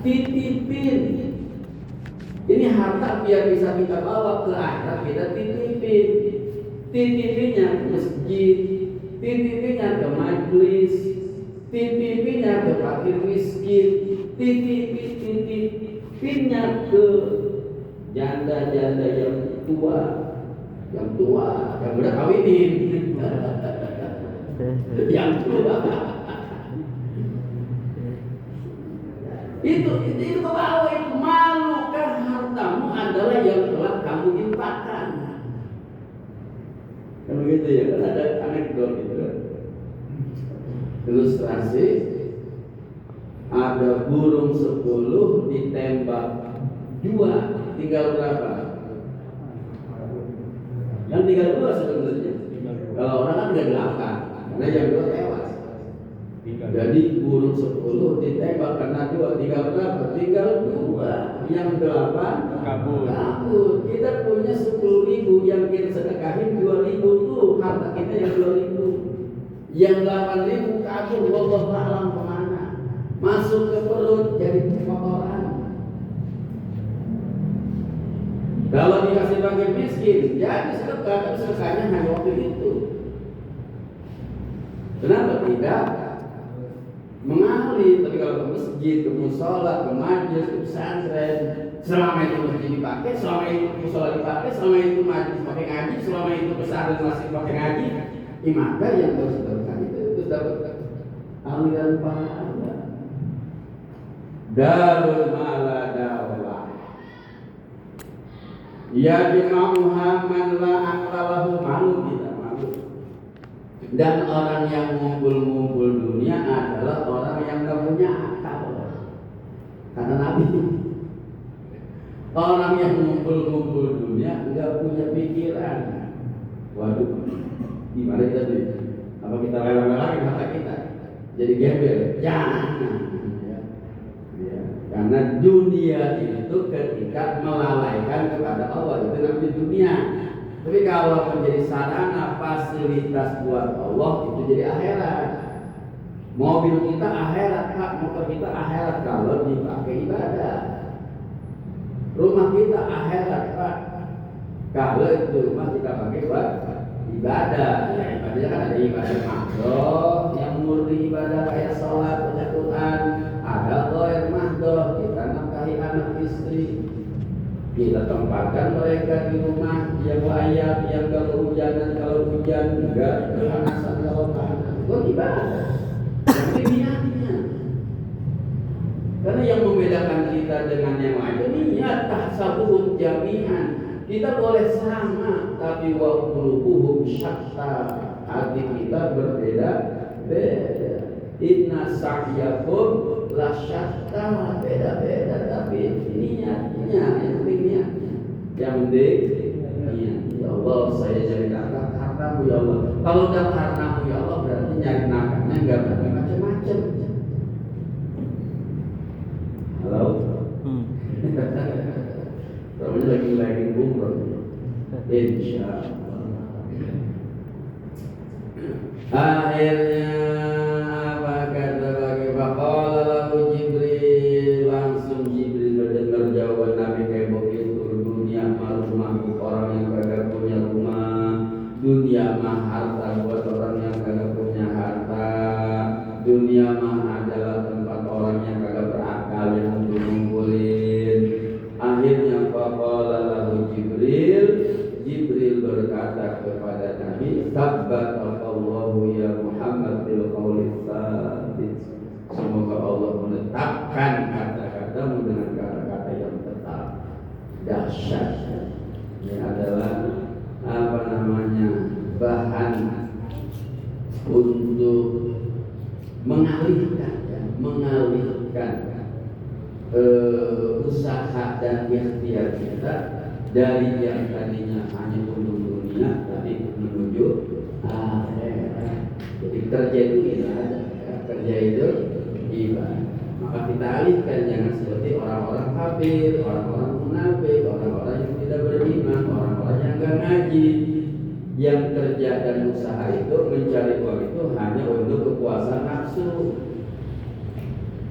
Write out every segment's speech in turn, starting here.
titipin. Ini harta biar bisa kita bawa ke akhirat, kita titipin. Titipinnya ke masjid, titipinnya ke majelis, titipinnya ke fakir miskin, titipinnya ke janda-janda yang tua, yang udah kawinin, yang tua. Itu ke bawah, itu malu kan hartamu adalah yang telah kamu infakkan. Kan begitu ya, kan ada anekdot gitu. Ilustrasi, ada burung 10 ditembak 2, tinggal berapa? Yang tinggal 2 sebenarnya. Kalau orang kan tinggal 8, karena yang 2 tewas. Jadi burung 10 ditembak karena 2, tinggal berapa? Tinggal 2. Yang 8 kabur. Kita punya 10.000, yang kita sedekahin 2.000 tuh harta kita yang 2.000. Yang 8.000 kabur, wallahu a'lam kemana? Masuk ke perut jadi kotoran. Kalau dikasih bagi miskin, jadi sedekah, tapi sedekahnya hanya waktu itu. Kenapa tidak mengalir? Tapi kalau ke masjid, ke musola, ke majelis, ke pesantren, selama itu masjid dipakai, selama itu musola dipakai, selama itu majelis pakai ngaji, selama itu pesantren masih pakai ngaji, maka yang harus sedekah itu dapat aliran pahala. Darul maladawlah. Ya dimauha man la aqlahu malu, tidak malu. Dan orang yang ngumpul-ngumpul dunia adalah orang yang gak punya akal. Kata Nabi, orang yang ngumpul-ngumpul dunia gak punya pikiran. Waduh, gimana kita tuh? Apa kita rela-relain harta kita jadi gembel? Jangan. Karena dunia itu ketika melalaikan kepada Allah itu namanya dunia. Tapi kalau menjadi sarana fasilitas buat Allah itu jadi akhirat. Mobil kita akhirat, Pak, motor kita akhirat kalau dipakai ibadah. Rumah kita akhirat, Pak, kalau itu rumah kita pakai buat ibadah. Ya, ibadahnya kan ada ibadah makruh yang murni ibadah kayak sholat, baca Quran. Ada ghair mahdoh, kita nafkahi anak istri, kita tempatkan mereka di rumah yang layak, yang gak kehujanan, kalau hujan enggak kepanasan kalau panas. Itu ibadah. Tapi niatnya. Karena yang membedakan kita dengan yang lain itu niat, tahsabuhum jami'an. Kita boleh sama, tapi wa qulubuhum syatta. Hati kita berbeda-beda. Inna sa'yakum la syatta, beda-beda, tapi niatnya, yang penting niatnya. Yang penting niat. Ya Allah, saya cari hartamu ya Allah. Kalau dapat hartamu ya Allah, berarti nyari nafkahnya enggak berarti macam-macam. Halo? Namanya lagi umroh. Insyaallah. Akhirnya apa kata bagi faqala lahu Jibril, langsung Jibril mendengar jawaban Nabi kayak begitu. Dunia mah rumah orang yang kagak punya rumah, dunia mah harta buat orang yang kagak punya harta, dunia mah adalah tempat orang yang kagak berakal yang untuk ngumpulin. Akhirnya faqala lahu Jibril, Jibril berkata kepada Nabi, tabbat Allahu ya Muhammad bil qawli tsabit. Semoga Allah menetapkan kata-katamu dengan kata-kata yang tetap. Dahsyat. Ini adalah bahan untuk mengalihkan usaha dan ikhtiar kita dari yang tadinya hanya untuk dunia tapi menuju akhirat. Jadi kerja itu ibadah, kerja itu ibadah. Maka kita alihkan, jangan seperti orang-orang kafir, orang-orang munafik, orang-orang yang tidak beriman, orang-orang yang enggak ngaji, yang kerja dan usaha itu mencari uang itu hanya untuk kepuasan nafsu,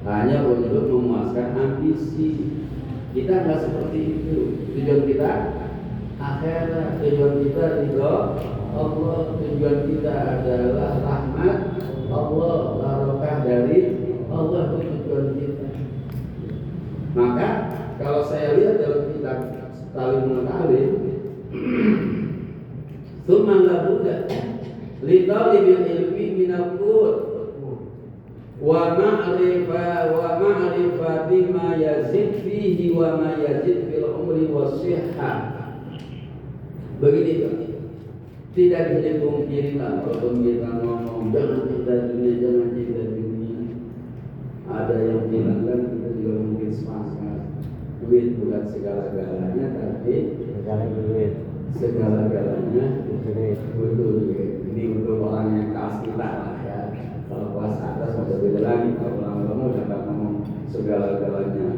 hanya untuk memuaskan ambisi. Kita nggak seperti itu. Tujuan kita akhirat, tujuan kita ridho Allah, tujuan kita adalah rahmat Allah, barokah dari Allah, itu tujuan kita. Maka kalau saya lihat dalam kitab Talimul Talim, tsumma la budda li talibil ilmi min al-qur wa ma'rifati ma yazid fihi wa ma yazid fil umri was sihhah. Begini Pak, tidak bisa dipungkiri lah kalau kita ngomong jangan cinta dunia, jangan cinta dunia. Ada yang bilang kan, kita juga mungkin sepakat, duit bukan segala-galanya, tapi segala-galanya butuh duit. Ini untuk orang yang kelas kita lah ya. Kalau kelas atas ada beda lagi. Kalau orang-orang udah nggak ngomong segala-galanya.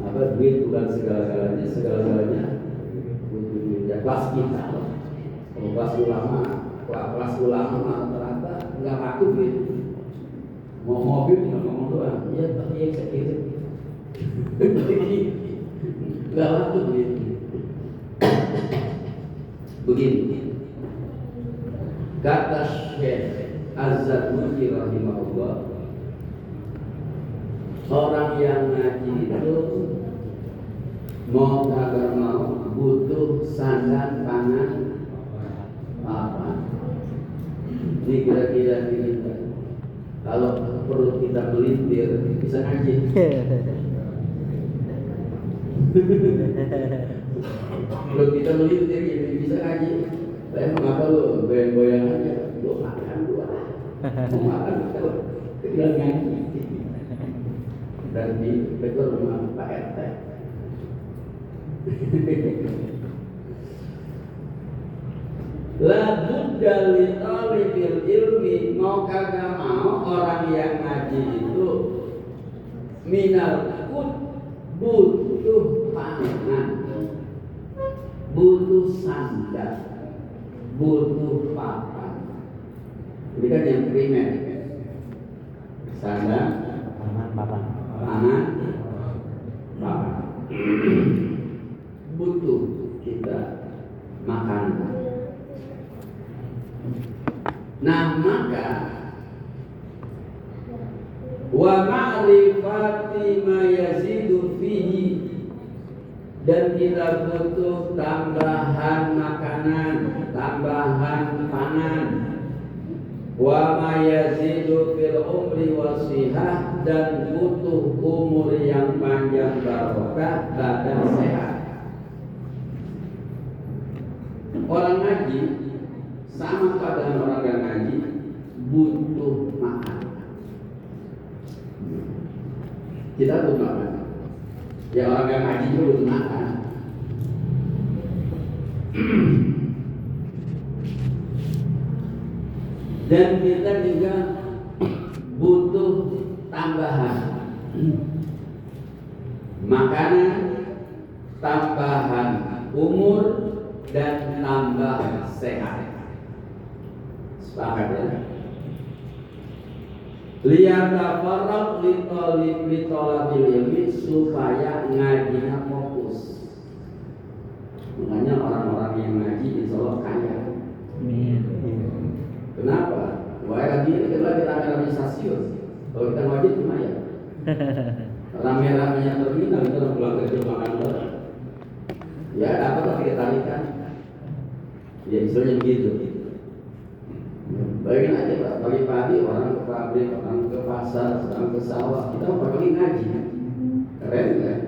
Apa duit bukan segala-galanya, segala-galanya butuh duit. Ya kelas kita. Kalau kelas ulama rata-rata nggak laku duit. Mau mobil tinggal ngomong doang. Iya tapi yang segitu. Nggak laku duit. Begini kata Syekh Az-Zarnuji rahimahullah, orang yang ngaji itu mau kagak mau butuh sandang pangan apa. Ini kira-kira ini kalau perlu kita melintir bisa ngaji. Kalau kita melintir gitu bisa ngaji. Saya mengapa lu goyang-goyang aja, lu makan dua, mau makan kalau tinggal ngaji. Dan di itu rumah Pak RT. La budda li talibil ilmi, mau kagak mau orang yang ngaji itu minal kut, butuh pangan, butuh sandal, butuh papan. Ini kan yang primer. Sandal, papan. Butuh kita makan. Nah maka wa ma'rifati ma yazidu fihi, dan kita butuh tambahan makanan, tambahan pangan. Wa ma yazidu fil umri wasihah, dan butuh umur yang panjang barokah, badan sehat. Orang ngaji sama pada orang yang ngaji butuh makan. Kita butuh makan. Ya orang yang ngaji juga butuh makan. Dan kita juga butuh tambahan makanan, tambahan umur, dan tambah sehat. Sepakat ya? Liyatafarraq li thalabil ilmi, supaya ngajinya fokus. Makanya orang-orang yang ngaji insya Allah kaya. Kenapa? Wah lagi ini kita lagi rame-rame stasiun. Kalau kita wajib cuma ya rame-ramenya terminal, kita pulang kerja makan orang. Ya apa tapi ketarikan. Ya istilahnya begitu. Bayangin aja Pak, pagi-pagi orang ke pabrik, orang ke pasar, orang ke sawah, kita mau pagi ngaji. Keren kan?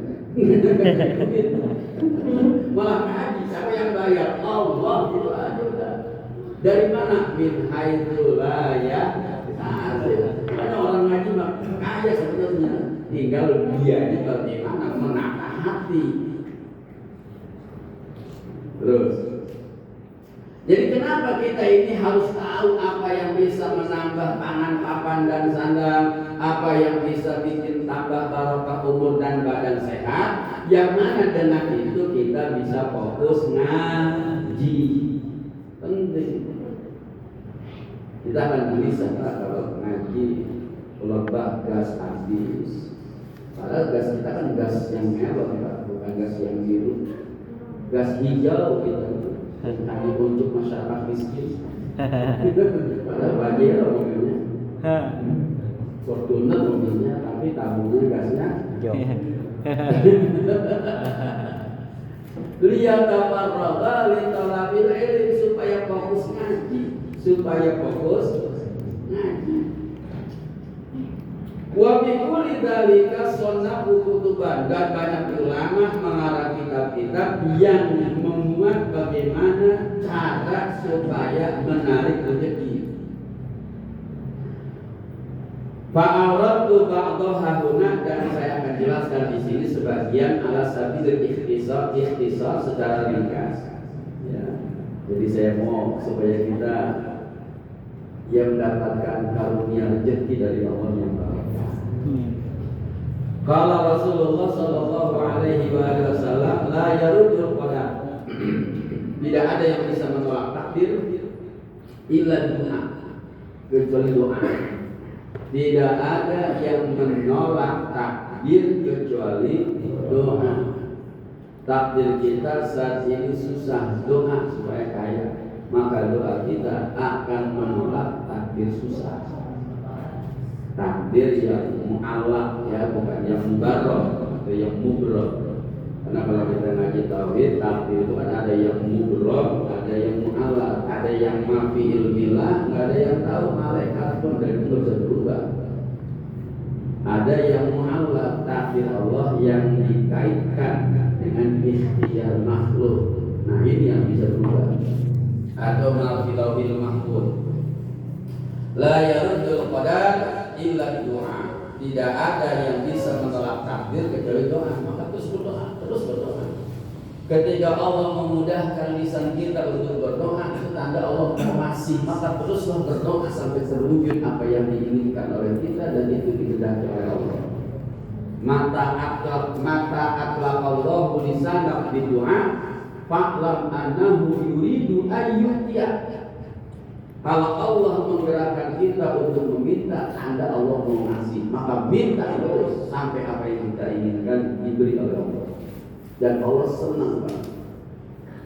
Malah ngaji, siapa yang bayar? Allah, gitu aja udah. Dari mana? Min haitsu la yahtasib. Karena orang ngaji mah kaya sebenarnya, tinggal dianya bagaimana menata hati. Terus, jadi kenapa kita ini harus tahu apa yang bisa menambah pangan, papan, dan sandang, apa yang bisa bikin tambah barokah umur dan badan sehat, yang mana dengan itu kita bisa fokus ngaji. Penting. Kita akan bisa kalau ngaji lebah gas habis. Padahal gas kita kan gas yang melon Pak, bukan gas yang biru. Gas hijau kita hanya untuk masyarakat miskin. Pada Pajero mobilnya, Fortuner mobilnya, tapi tabungnya gasnya hijau. Liyatafarraga li talabil ilm, supaya fokus ngaji, Wa bi kulli dzalika sunnahu kutuban, dan banyak ulama mengarang kitab-kitab yang memuat bagaimana cara supaya menarik rezeki. Fa'aradtu ba'daha huna, dan saya akan jelaskan di sini sebagian ala sabil ikhtisar secara ringkas. Ya. Jadi saya mau supaya kita yang mendapatkan karunia rezeki dari Allah yang baik. Qala Rasulullah sallallahu alaihi wasallam, la yaruddul qadar. Tidak ada yang bisa menolak takdir illa doa, kecuali doa. Tidak ada yang menolak takdir kecuali doa. Takdir kita saat ini susah, doa supaya kaya, maka doa kita akan menolak takdir susah. Takdir yang mu'allaq, ya, bukan yang mubarrah atau yang mubrah. Karena kalau kita ngaji tauhid, takdir itu kan ada yang mubrah, ada yang mu'allaq, ada yang mafi ilmilah, nggak ada yang tahu, malaikat pun dari itu bisa berubah. Ada yang mu'allaq, takdir Allah yang dikaitkan dengan ikhtiar makhluk. Nah ini yang bisa berubah. Atau mafi lauhil mahfuz. La yaruddul qadar illa doa. Tidak ada yang bisa menolak takdir kecuali doa. Maka terus berdoa. Ketika Allah memudahkan lisan kita untuk berdoa, itu tanda Allah masih. Maka teruslah berdoa sampai terwujud apa yang diinginkan oleh kita, dan itu dikehendaki oleh Allah. Mata atlaqallahu lisanak bidu'a fa'lam annahu yuridu ayyutiya. Kalau Allah menggerakkan kita untuk meminta, tanda Allah mau ngasih, maka minta terus sampai apa yang kita inginkan diberi oleh Allah. Dan Allah senang banget.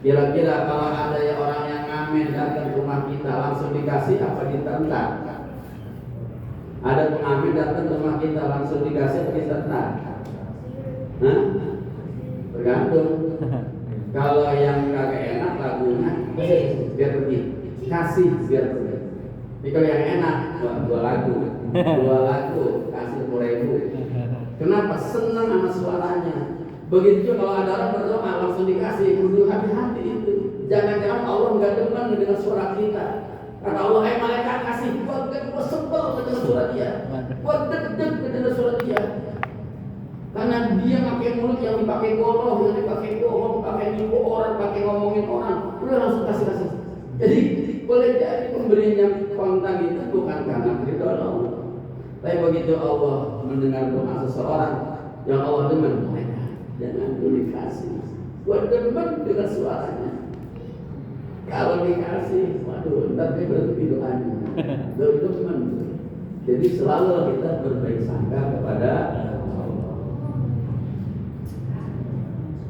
Kira-kira kalau ada orang yang ngamen datang ke rumah kita, langsung dikasih apa ditentang? Ada pengamen datang ke rumah kita, langsung dikasih apa ditentang? Hah? Tergantung. Kalau yang kagak enak lagunya, biar pergi. Kasih biar pergi. Tapi kalau yang enak, dua lagu, kasih 10.000. Kenapa? Senang sama suaranya. Begitu juga kalau ada orang berdoa langsung dikasih, kudu hati-hati itu. Jangan-jangan Allah nggak demen dengan suara kita. Kata Allah, malaikat kasih, buat sebel dengan suara dia, buat deg-deg dengan suara dia. Karena dia pakai mulut yang dipakai goroh, yang dipakai bohong, pakai nipu orang, pakai ngomongin orang, udah langsung kasih. Jadi boleh jadi pemberinya kontak itu bukan karena ridho Allah. Tapi begitu Allah mendengar doa seseorang yang Allah demen, jangan dulu dikasih. Buat demen dengan suaranya. Kalau dikasih, waduh, ntar dia berhenti doanya. Demen. Jadi selalu kita berbaik sangka kepada Allah.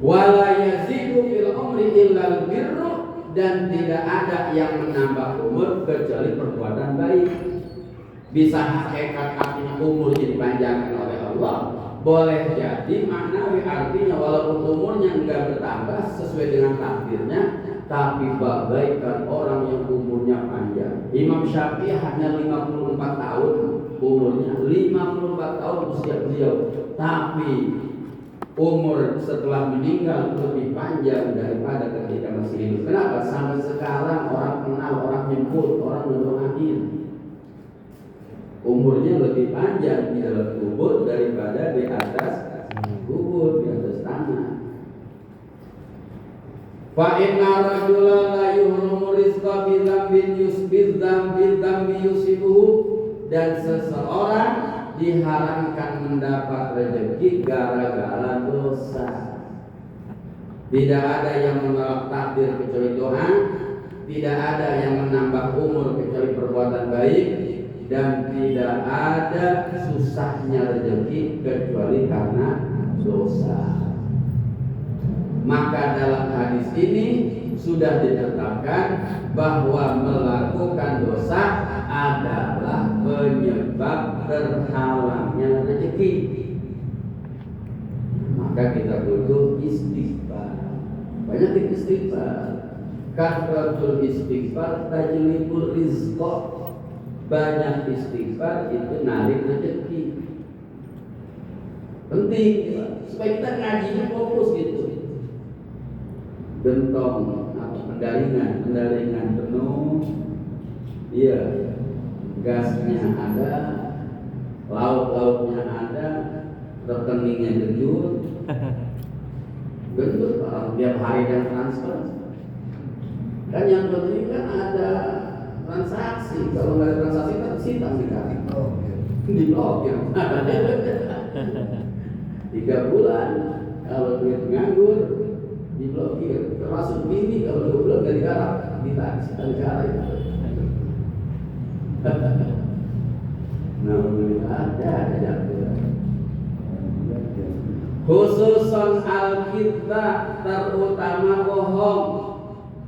Wala yazidu fil umri illal birru, dan tidak ada yang menambah umur kecuali perbuatan baik. Bisa hakikat artinya umur jadi dipanjangkan oleh Allah. Boleh jadi maknawi artinya walaupun umurnya enggak bertambah sesuai dengan takdirnya, tapi bagaikan orang yang umurnya panjang. Imam Syafi'i hanya 54 tahun umurnya, 54 tahun usia beliau, tapi umur setelah meninggal lebih panjang daripada ketika masih hidup. Kenapa? Sampai sekarang orang kenal, orang nyebut, orang mendoain. Umurnya lebih panjang di dalam kubur daripada di atas kubur, di atas tanah. Fa inna rajulan la yuhrumu rizqa bi dzambin yusibuhu, dan seseorang diharamkan mendapat rezeki gara-gara dosa. Tidak ada yang menolak takdir kecuali doa, tidak ada yang menambah umur kecuali perbuatan baik, dan tidak ada susahnya rezeki kecuali karena dosa. Maka dalam hadis ini sudah ditetapkan bahwa melakukan dosa adalah penyebab terhalangnya rezeki. Maka kita butuh istighfar. Banyak istighfar. Kasratul istighfar tajlibul rizqa. Banyak istighfar itu narik rezeki. Penting supaya kita ngajinya fokus gitu. Gentong pendaringan penuh, iya, gasnya ada, lauk-lauknya ada, rekeningnya gendut, orang tiap hari dan transfer. Kan yang penting kan ada transaksi. Kalau nggak ada transaksi kan sitang dikasih, diblokir. 3 bulan kalau duit nganggur diblokir, termasuk bini kalau 2 bulan nggak digarap, ditarik negara itu. Nah, ada jatuh. Khususan al-kita, terutama bohong,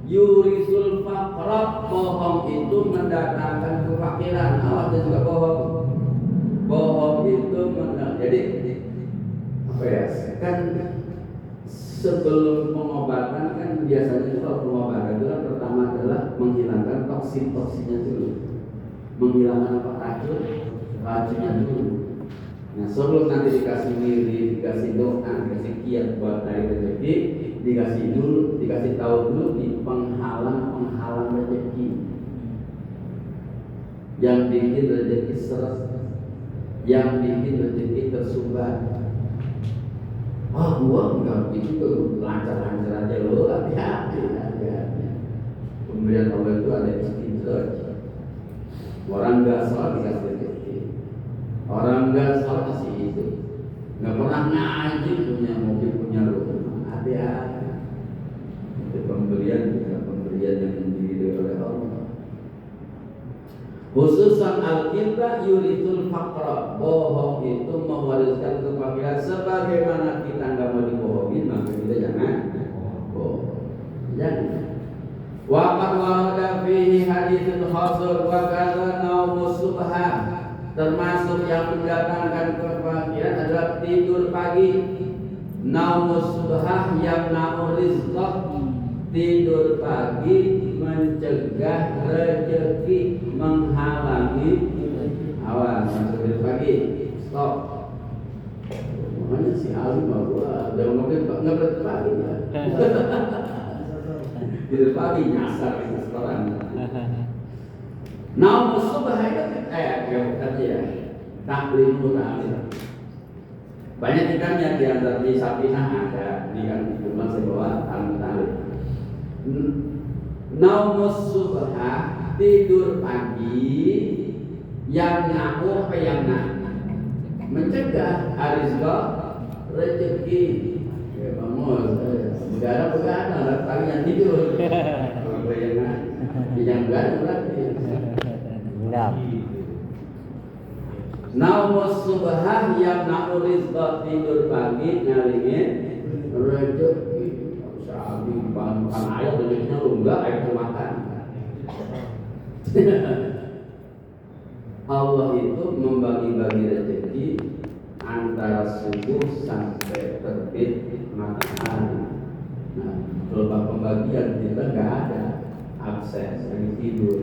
yurisul faqra, bohong itu mendatangkan kefakiran. Awas juga bohong. Bohong itu jadi apa ya? Kan sebelum pengobatan kan biasanya itu kalau pengobatan itu kan pertama adalah menghilangkan toksin-toksinnya dulu, menghilangkan apa racunnya dulu. Nah sebelum nanti dikasih mirip, dikasih doa, dikasih kiat buat dari rezeki, dikasih tahu dulu di penghalang rezeki yang bikin rezeki seret, yang bikin rezeki tersumbat. Gua enggak begitu, lancar-lancar aja lo, hati-hati. Pemberian Allah itu ada istidraj. Orang enggak sholat dikasih rezeki, orang enggak sholat kasih itu, enggak pernah ngaji punya mobil punya rumah, hati-hati. Itu pemberian yang diberi oleh Allah. Khususan al-kita yuritul faqra, bohong itu mewariskan kefakiran. Sebagaimana kita nggak mau dibohongin, maka kita jangan bohong. Jangan. Waqad warada fihi haditsul khasr wa kadza naumus subha. Termasuk yang mendatangkan kefakiran adalah tidur pagi. Naumus subha yang na'u rizqah. Tidur pagi mencegah rezeki, menghalangi. Awas, tidur pagi, stop. Makanya si alim bahwa udah nggak pagi ya. Tidur pagi nyasar di restoran. Naum subah itu ya taklim muta'alim. Banyak ikannya di antara di Sapinah ada di kan cuma saya bawa al-muta'alim. Naumus subha, tidur pagi yang na'u yang mencegah arizqa rezeki. Ya bangun, begadang tapi yang tidur. Yang begadang berarti. Naumus subha yang na'u rizqa, tidur pagi ngalingin rezeki. Makan ayam rezekinya lu enggak, air makan. Allah itu membagi-bagi rezeki antara subuh sampai terbit matahari. Nah, kalau pembagian kita nggak ada, absen, lagi tidur.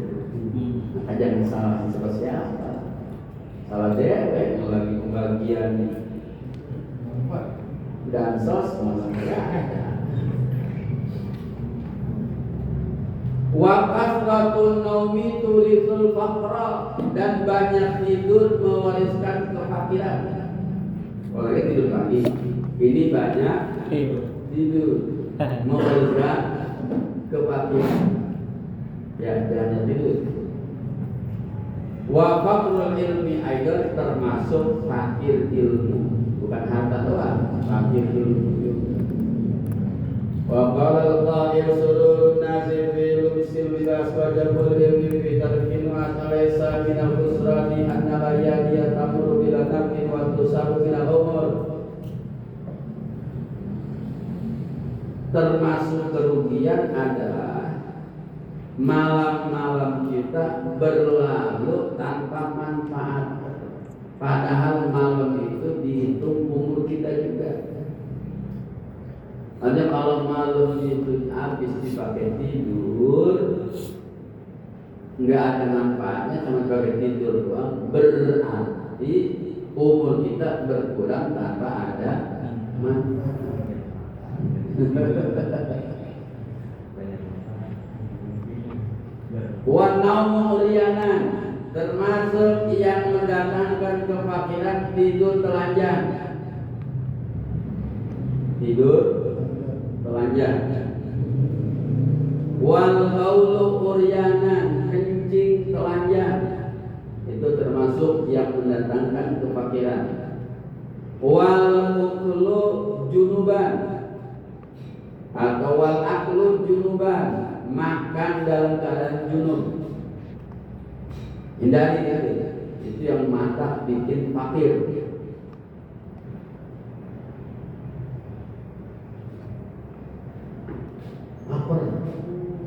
Maka jangan salah siapa. Salah dewek lagi pembagian dan sos malah nggak ada. Wa kasratun naumi tulithul faqra, dan banyak tidur mewariskan kefakiran. Kalau tidur pagi, ini banyak tidur mewariskan kefakiran. Ya, jangan tidur. Wa faqrul ilmi aidan, termasuk fakir ilmu, bukan harta doang, fakir ilmu. Wa qala al-qa'il sururun nasi fi lubis yusil bilas wajabul ilmi fi tarkin wa alaysa minal khusrani anna la yadiya tamuru bila nafin wa tusaru minal umur. Termasuk kerugian adalah malam-malam kita berlalu tanpa manfaat. Padahal malam itu dihitung umur kita juga. Hanya kalau malam itu habis dipakai tidur, nggak ada manfaatnya, cuma pakai tidur doang. Berarti umur kita berkurang tanpa ada manfaat. Wa naumu uryanan, termasuk yang mendatangkan kefakiran tidur telanjang. Tidur telanjang. Wal haulu uryanan, kencing telanjang. Itu termasuk yang mendatangkan kefakiran. Wal muklu junuban, atau wal aklu junuban, makan dalam keadaan junub. Hindari ya, itu yang mata bikin fakir. Apa?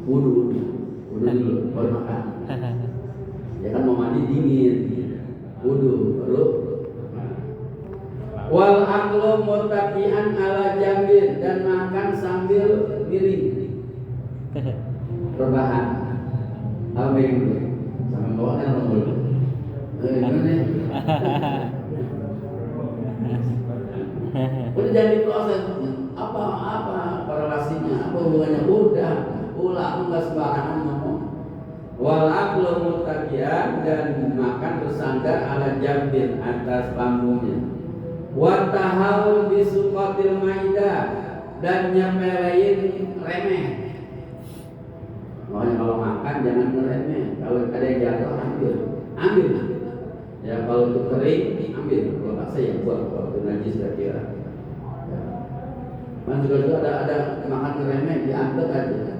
Wudu dulu baru makan. Ya kan mau mandi dingin, wudu baru. Wal aklu muttaqian ala jambin, dan makan sambil miring. Rebahan. Amin. Sama bawa kan nomor. Udah jadi proses. Apa korelasinya? Apa hubungannya? Udah. Ulama enggak sembarangan ngomong. Wal aklu muttaqian, dan makan bersandar ala jambin, atas panggungnya. Wa tahawul bi suqatil maidah, dan nyepelein remeh. Makanya kalau makan jangan ngeremeh. Kalau ada yang jatuh ambil. Ya kalau itu kering ambil. Kalau paksa ya buang. Kalau itu najis kira-kira. Man juga ada makan ngeremeh diangkat aja.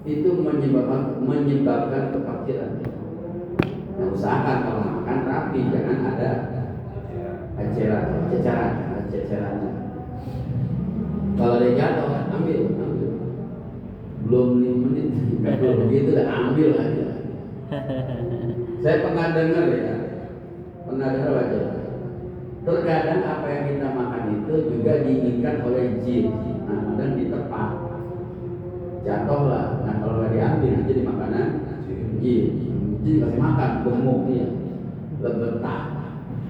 Itu menyebabkan kefakiran. Nah, usahakan kalau makan rapi, jangan ada ceceran. Kalau ada jatuh ambil. Belum 5 menit, kalau begitu udah ambil aja. Saya pernah dengar aja. Terkadang apa yang kita makan itu juga diinginkan oleh jin, dan ditepak, jatuhlah. Nah kalau nggak diambil jadi makanan jin kasih makan, gemuk dia, lebetah,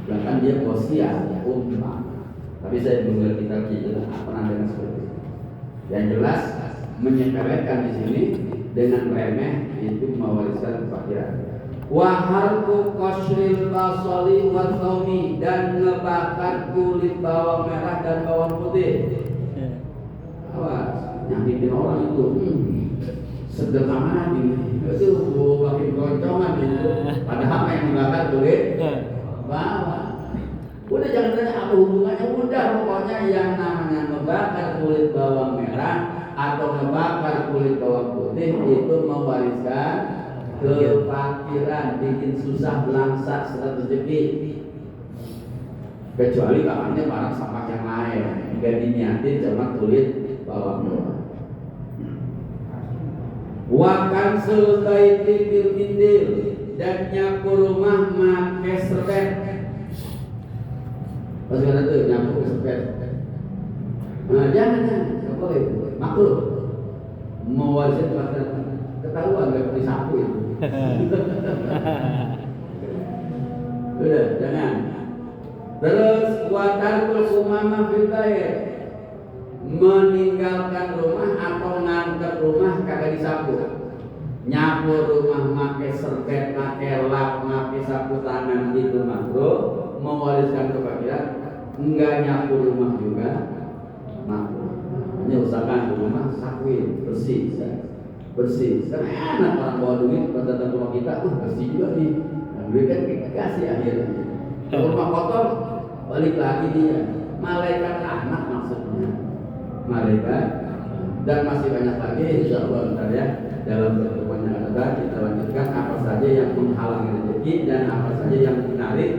bahkan dia kosial, Tapi saya belum ngerti lagi apa pernah dengar seperti itu. Yang jelas menyepelekan di sini dengan remeh itu mewariskan kefakiran. Wa harqu qasril basali wa thaumi, dan ngebakar kulit bawang merah dan bawang putih. Awas, nyakitin orang itu. Seger amat ini. Itu makin keroncongan itu. Padahal yang membakar kulit bawang. Udah jangan tanya apa hubungannya, udah pokoknya yang namanya membakar kulit bawang merah atau membakar kulit bawang putih itu mewariskan kefakiran, bikin susah belangsak serat rezeki. Kecuali bahannya barang sampah yang lain, nggak diniatin cuma kulit bawang merah. Wakan sultai tipil mindil, dan nyapu rumah make serbet. Pas ada tuh nyapu serbet. Nah, jangan, nggak boleh, makruh. Mewariskan kefakiran, ketahuan nggak disapu itu. Udah, jangan. Terus watarkul umama fil bait, meninggalkan rumah atau ngangkat rumah kagak disapu. Nyapu rumah make serbet, make lap, make sapu tangan itu makruh. Mewariskan kefakiran. Enggak nyapu rumah juga makruh. Hanya usahakan rumah sapuin, bersih. Karena enak orang bawa duit pas datang ke rumah kita, bersih juga nih. Nah, duit kan kita kasih akhirnya. Kalau rumah kotor, balik lagi dia. Malaikat anak maksudnya. Malaikat. Dan masih banyak lagi insya Allah bentar ya dalam pertemuan jawabannya adalah kita lanjutkan apa saja yang menghalangi rezeki dan apa saja yang menarik